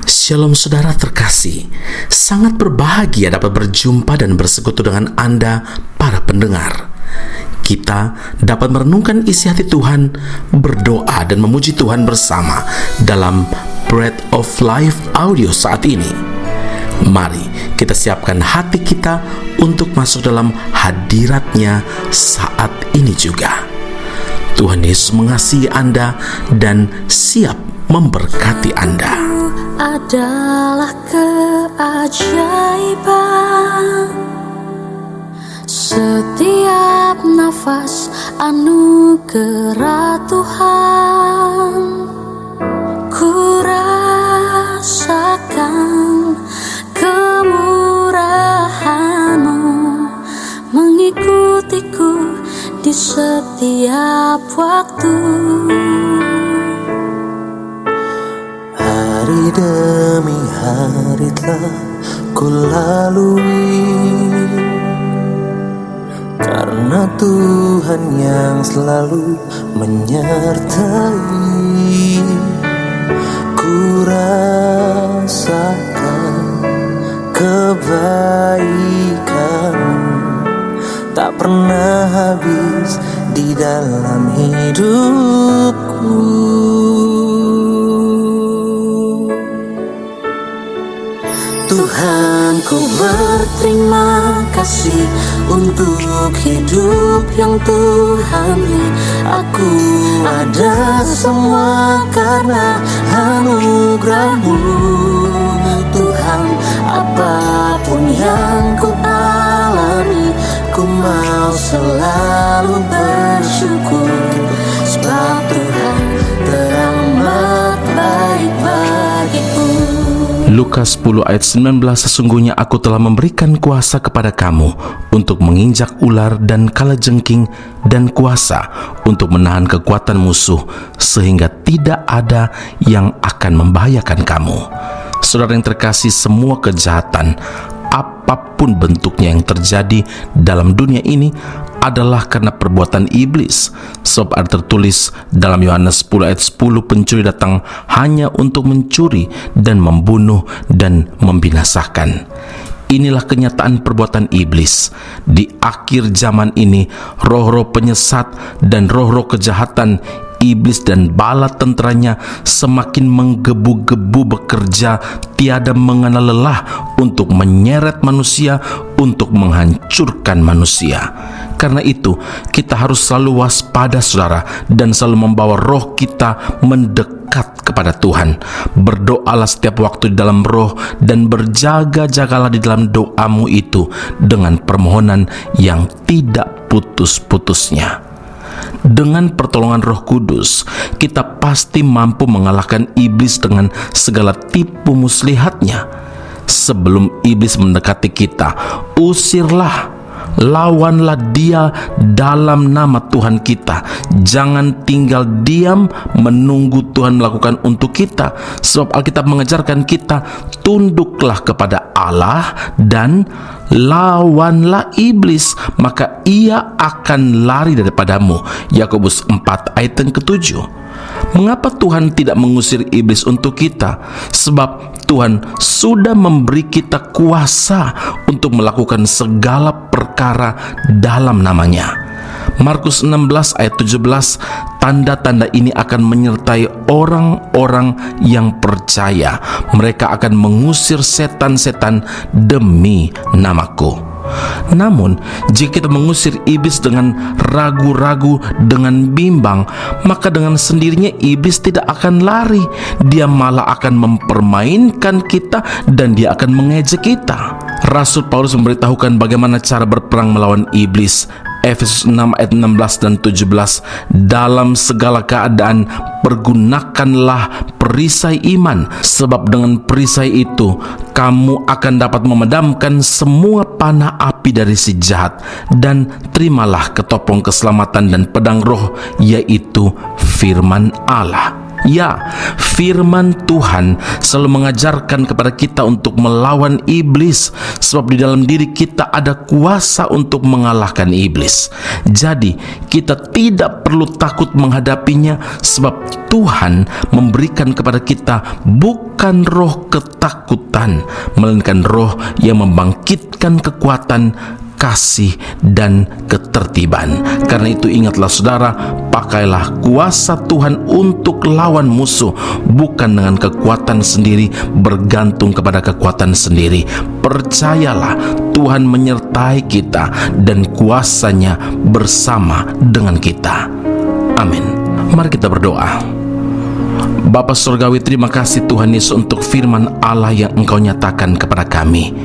Shalom saudara terkasih, sangat berbahagia dapat berjumpa dan bersekutu dengan Anda para pendengar. Kita dapat merenungkan isi hati Tuhan, berdoa dan memuji Tuhan bersama dalam Bread of Life audio saat ini. Mari kita siapkan hati kita untuk masuk dalam hadirat-Nya saat ini juga. Tuhan Yesus mengasihi Anda dan siap memberkati Anda. Adalah keajaiban, setiap nafas anugerah Tuhan. Ku rasakan kemurahan-Mu mengikutiku di setiap waktu. Hari demi hari telah ku lalui, karena Tuhan yang selalu menyertai. Ku rasakan kebaikan-Mu tak pernah habis di dalam hidupku. Tuhan, ku berterima kasih untuk hidup yang Tuhan beri. Aku ada semua karena anugerah-Mu. Tuhan, apapun yang ku alami, ku mau selalu bersyukur, sebab Tuhan teramat baik bagiku. Lukas 10 ayat 19, sesungguhnya aku telah memberikan kuasa kepada kamu untuk menginjak ular dan kalajengking, dan kuasa untuk menahan kekuatan musuh, sehingga tidak ada yang akan membahayakan kamu. Saudara yang terkasih, semua kejahatan, apapun bentuknya yang terjadi dalam dunia ini adalah karena perbuatan iblis. Sebab ada tertulis dalam Yohanes 10 ayat 10, pencuri datang hanya untuk mencuri dan membunuh dan membinasakan. Inilah kenyataan perbuatan iblis. Di akhir zaman ini, roh-roh penyesat dan roh-roh kejahatan, iblis dan bala tenteranya semakin menggebu-gebu bekerja tiada mengenal lelah untuk menyeret manusia, untuk menghancurkan manusia. Karena itu, kita harus selalu waspada saudara, dan selalu membawa roh kita mendekat kepada Tuhan. Berdoalah setiap waktu di dalam roh, dan berjaga-jagalah di dalam doamu itu dengan permohonan yang tidak putus-putusnya. Dengan pertolongan Roh Kudus, kita pasti mampu mengalahkan iblis dengan segala tipu muslihatnya. Sebelum iblis mendekati kita, usirlah, lawanlah dia dalam nama Tuhan kita. Jangan tinggal diam menunggu Tuhan melakukan untuk kita. Sebab Alkitab mengajarkan kita, tunduklah kepada Allah dan lawanlah iblis, maka ia akan lari daripadamu. Yakobus 4 ayat yang ke-7. Mengapa Tuhan tidak mengusir iblis untuk kita? Sebab Tuhan sudah memberi kita kuasa untuk melakukan segala perkara dalam namanya. Markus 16 ayat 17, tanda-tanda ini akan menyertai orang-orang yang percaya. Mereka akan mengusir setan-setan demi namaku. Namun, jika kita mengusir iblis dengan ragu-ragu, dengan bimbang, maka dengan sendirinya iblis tidak akan lari. Dia malah akan mempermainkan kita dan dia akan mengejek kita. Rasul Paulus memberitahukan bagaimana cara berperang melawan iblis. Efesus 6 ayat 16 dan 17, dalam segala keadaan pergunakanlah perisai iman, sebab dengan perisai itu kamu akan dapat memadamkan semua panah api dari si jahat. Dan terimalah ketopong keselamatan dan pedang roh, yaitu firman Allah. Ya, firman Tuhan selalu mengajarkan kepada kita untuk melawan iblis, sebab di dalam diri kita ada kuasa untuk mengalahkan iblis. Jadi, kita tidak perlu takut menghadapinya, sebab Tuhan memberikan kepada kita bukan roh ketakutan, melainkan roh yang membangkitkan kekuatan, kasih, dan ketertiban. Karena itu ingatlah saudara, pakailah kuasa Tuhan untuk lawan musuh, bukan dengan kekuatan sendiri, bergantung kepada kekuatan sendiri. Percayalah, Tuhan menyertai kita dan kuasanya bersama dengan kita. Amin. Mari kita berdoa. Bapa Surgawi, terima kasih Tuhan Yesus untuk firman Allah yang Engkau nyatakan kepada kami.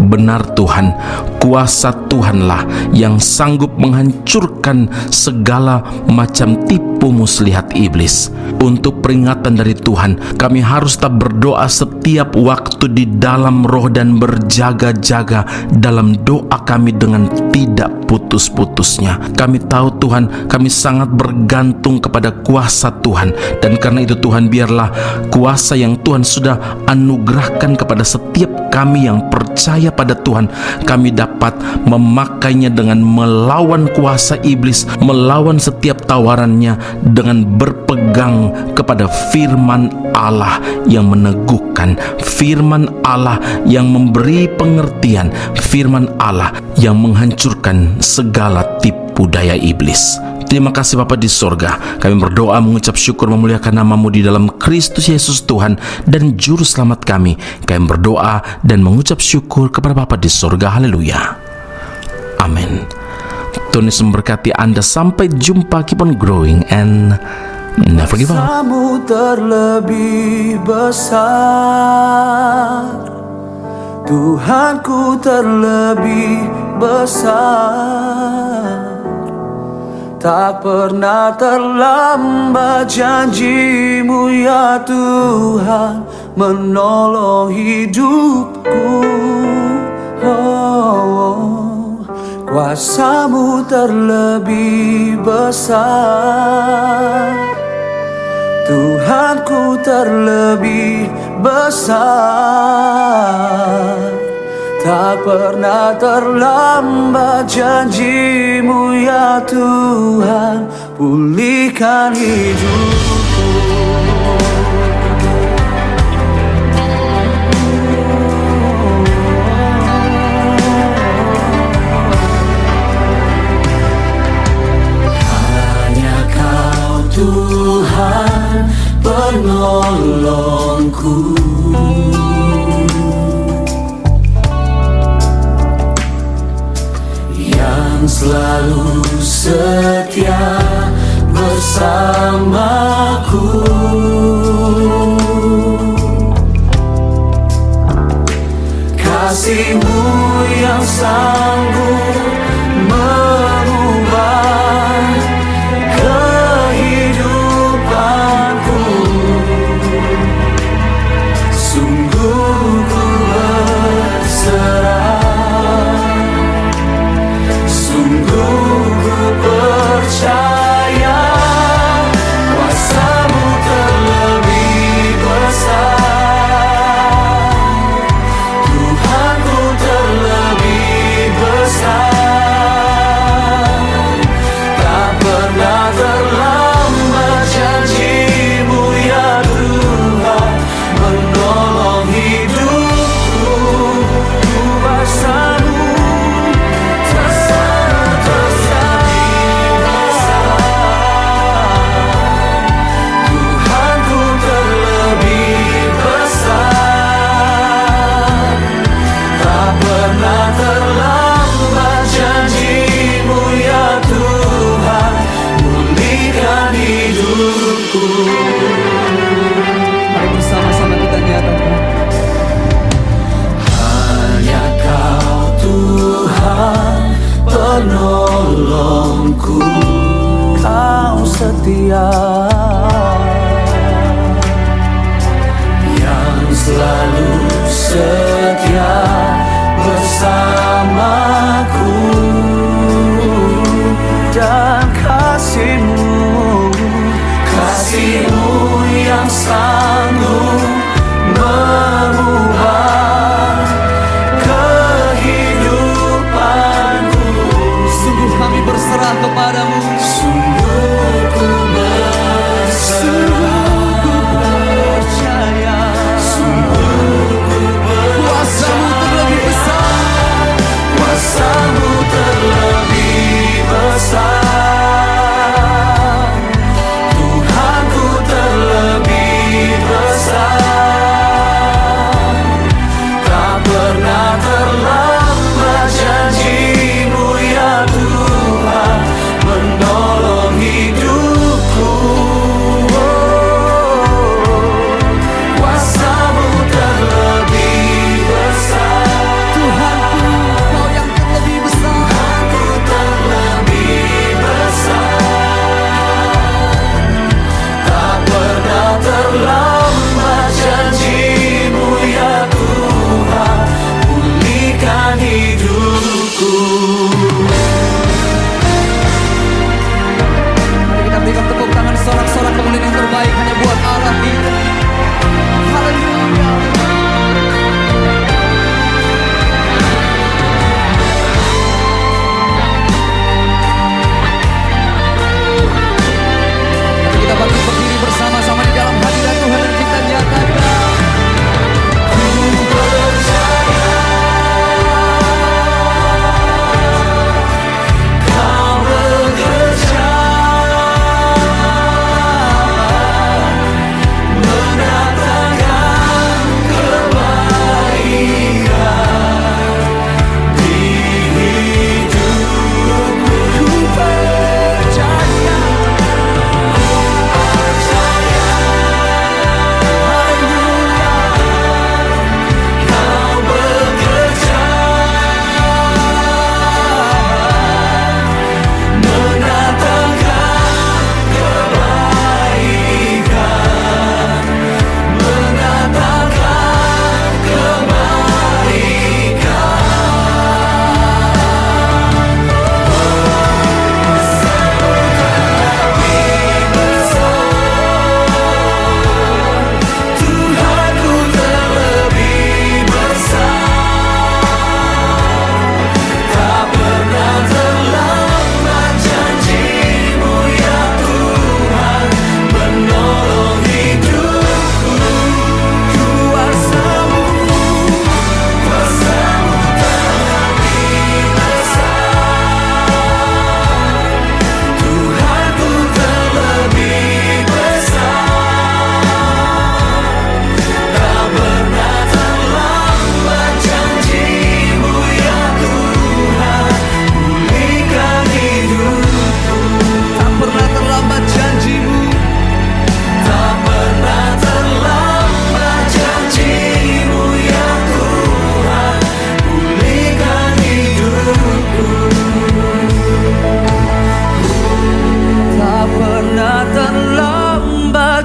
Benar Tuhan, kuasa Tuhanlah yang sanggup menghancurkan segala macam tipu muslihat iblis. Untuk peringatan dari Tuhan, kami harus tetap berdoa setiap waktu di dalam roh dan berjaga-jaga dalam doa kami dengan tidak putus-putusnya. Kami tahu Tuhan, kami sangat bergantung kepada kuasa Tuhan, dan karena itu Tuhan, biarlah kuasa yang Tuhan sudah anugerahkan kepada setiap kami yang percaya pada Tuhan, kami dapat memakainya dengan melawan kuasa iblis, melawan setiap tawarannya dengan berpegang kepada firman Allah yang meneguhkan, firman Allah yang memberi pengertian, firman Allah yang menghancurkan segala tipu daya iblis. Terima kasih Bapa di sorga. Kami berdoa, mengucap syukur, memuliakan nama-Mu di dalam Kristus Yesus Tuhan dan Juru Selamat kami. Kami berdoa dan mengucap syukur kepada Bapa di sorga. Haleluya. Amin. Tuhan Yesus memberkati Anda. Sampai jumpa. Keep on growing and never give up. Kuasamu terlebih besar, Tuhanku terlebih besar. Tak pernah terlambat janji-Mu ya Tuhan, menolong hidupku. Kuasa-Mu terlebih besar, Tuhanku terlebih besar. Tak pernah terlambat janji-Mu ya Tuhan, pulihkan hidupku. Hanya Kau Tuhan penolongku, selalu setia bersamaku. Kasih-Mu yang sanggup mengubah kehidupanku. Sungguh ku berserah, percaya kuasa-Mu terlebih besar, Tuhanku terlebih besar. Tak pernah terlambat janji-Mu ya Tuhan, menolong hidupku. Kuasa-Mu bersama-sama kita nyatakan, hanya Kau Tuhan penolongku. Kau setia yang selalu setia bersamaku, dan kasih-Mu yang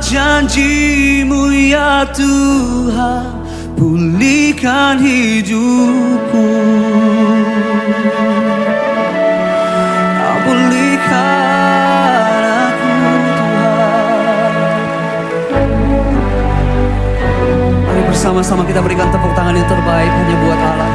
janjimu ya Tuhan, pulihkan hidupku. Pulihkan aku Tuhan. Mari bersama-sama kita berikan tepuk tangan yang terbaik hanya buat Allah.